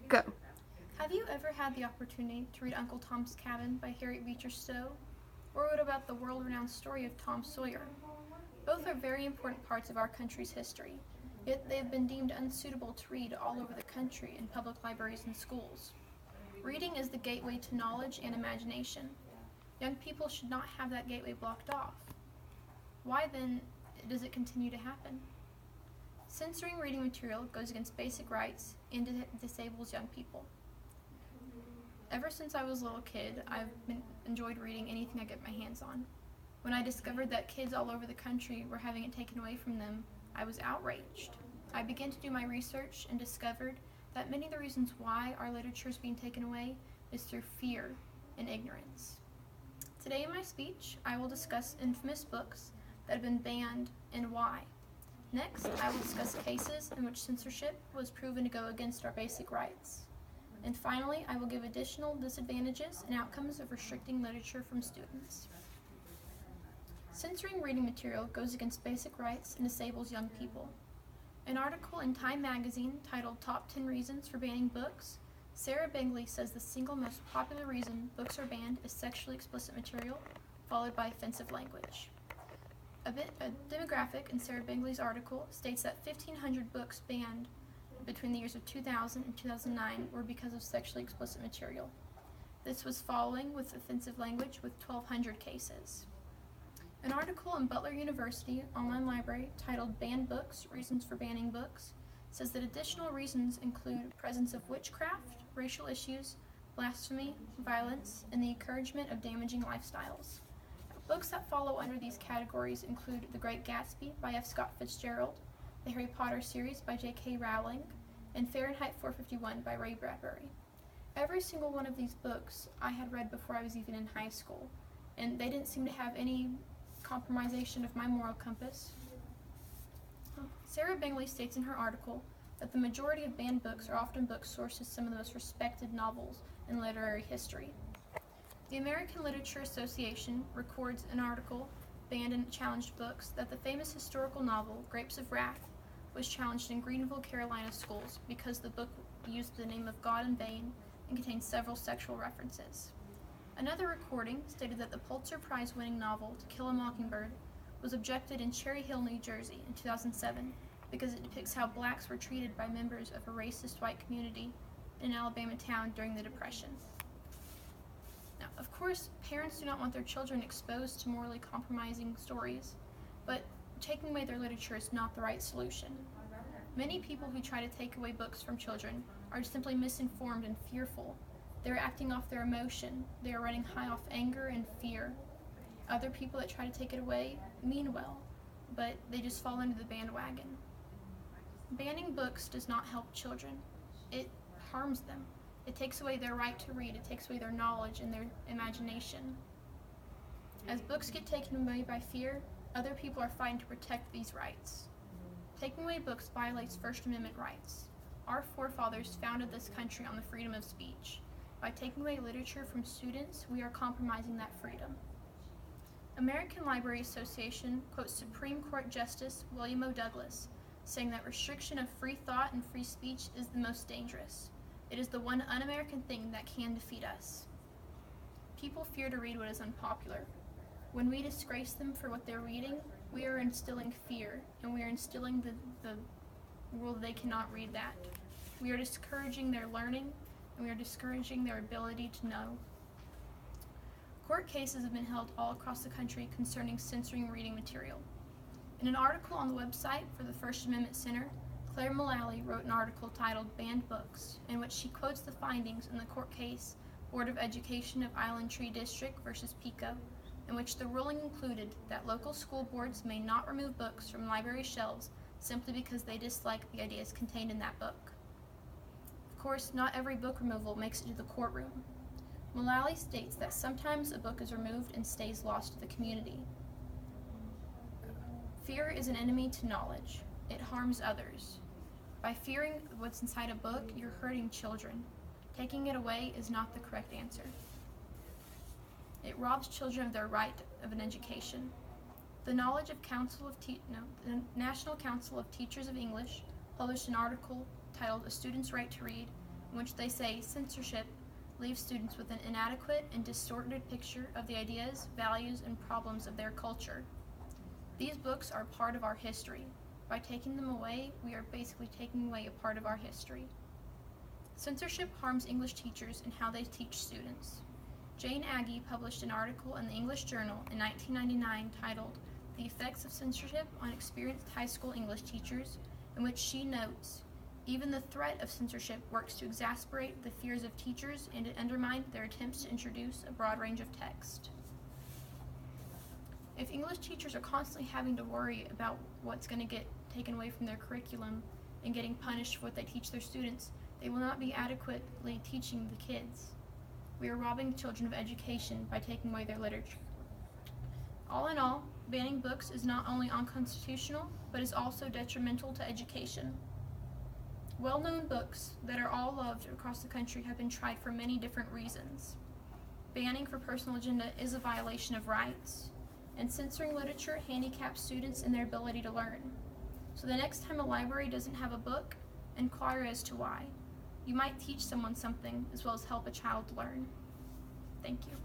Go. Have you ever had the opportunity to read Uncle Tom's Cabin by Harriet Beecher Stowe? Or what about the world-renowned story of Tom Sawyer? Both are very important parts of our country's history, yet they have been deemed unsuitable to read all over the country in public libraries and schools. Reading is the gateway to knowledge and imagination. Young people should not have that gateway blocked off. Why then does it continue to happen? Censoring reading material goes against basic rights and disables young people. Ever since I was a little kid, I've enjoyed reading anything I get my hands on. When I discovered that kids all over the country were having it taken away from them, I was outraged. I began to do my research and discovered that many of the reasons why our literature is being taken away is through fear and ignorance. Today in my speech, I will discuss infamous books that have been banned and why. Next, I will discuss cases in which censorship was proven to go against our basic rights. And finally, I will give additional disadvantages and outcomes of restricting literature from students. Censoring reading material goes against basic rights and disables young people. An article in Time magazine titled Top 10 Reasons for Banning Books, Sarah Bingley says the single most popular reason books are banned is sexually explicit material, followed by offensive language. A demographic in Sarah Bingley's article states that 1,500 books banned between the years of 2000 and 2009 were because of sexually explicit material. This was following with offensive language with 1,200 cases. An article in Butler University online library titled Banned Books, Reasons for Banning Books says that additional reasons include presence of witchcraft, racial issues, blasphemy, violence, and the encouragement of damaging lifestyles. Books that follow under these categories include The Great Gatsby by F. Scott Fitzgerald, the Harry Potter series by J.K. Rowling, and Fahrenheit 451 by Ray Bradbury. Every single one of these books I had read before I was even in high school, and they didn't seem to have any compromisation of my moral compass. Sarah Bingley states in her article that the majority of banned books are often books sourced as some of the most respected novels in literary history. The American Literature Association records an article, Banned and Challenged Books, that the famous historical novel, Grapes of Wrath, was challenged in Greenville, Carolina schools because the book used the name of God in vain and contained several sexual references. Another recording stated that the Pulitzer Prize-winning novel, To Kill a Mockingbird, was objected in Cherry Hill, New Jersey in 2007 because it depicts how blacks were treated by members of a racist white community in an Alabama town during the Depression. Now, of course, parents do not want their children exposed to morally compromising stories, but taking away their literature is not the right solution. Many people who try to take away books from children are simply misinformed and fearful. They are acting off their emotion. They are running high off anger and fear. Other people that try to take it away mean well, but they just fall into the bandwagon. Banning books does not help children. It harms them. It takes away their right to read. It takes away their knowledge and their imagination. As books get taken away by fear, other people are fighting to protect these rights. Taking away books violates First Amendment rights. Our forefathers founded this country on the freedom of speech. By taking away literature from students, we are compromising that freedom. American Library Association quotes Supreme Court Justice William O. Douglas, saying that restriction of free thought and free speech is the most dangerous. It is the one un-American thing that can defeat us. People fear to read what is unpopular. When we disgrace them for what they're reading, we are instilling fear, and we are instilling the rule that they cannot read that. We are discouraging their learning, and we are discouraging their ability to know. Court cases have been held all across the country concerning censoring reading material. In an article on the website for the First Amendment Center, Claire Mullally wrote an article titled Banned Books, in which she quotes the findings in the court case Board of Education of Island Tree District versus Pico, in which the ruling included that local school boards may not remove books from library shelves simply because they dislike the ideas contained in that book. Of course, not every book removal makes it to the courtroom. Mullally states that sometimes a book is removed and stays lost to the community. Fear is an enemy to knowledge. It harms others. By fearing what's inside a book, you're hurting children. Taking it away is not the correct answer. It robs children of their right of an education. The National Council of Teachers of English published an article titled A Student's Right to Read in which they say censorship leaves students with an inadequate and distorted picture of the ideas, values, and problems of their culture. These books are part of our history. By taking them away, we are basically taking away a part of our history. Censorship harms English teachers and how they teach students. Jane Agee published an article in the English Journal in 1999 titled "The Effects of Censorship on Experienced High School English Teachers," in which she notes, "Even the threat of censorship works to exasperate the fears of teachers and to undermine their attempts to introduce a broad range of text." If English teachers are constantly having to worry about what's going to get taken away from their curriculum and getting punished for what they teach their students, they will not be adequately teaching the kids. We are robbing children of education by taking away their literature. All in all, banning books is not only unconstitutional, but is also detrimental to education. Well-known books that are all loved across the country have been tried for many different reasons. Banning for personal agenda is a violation of rights, and censoring literature handicaps students in their ability to learn. So the next time a library doesn't have a book, inquire as to why. You might teach someone something as well as help a child learn. Thank you.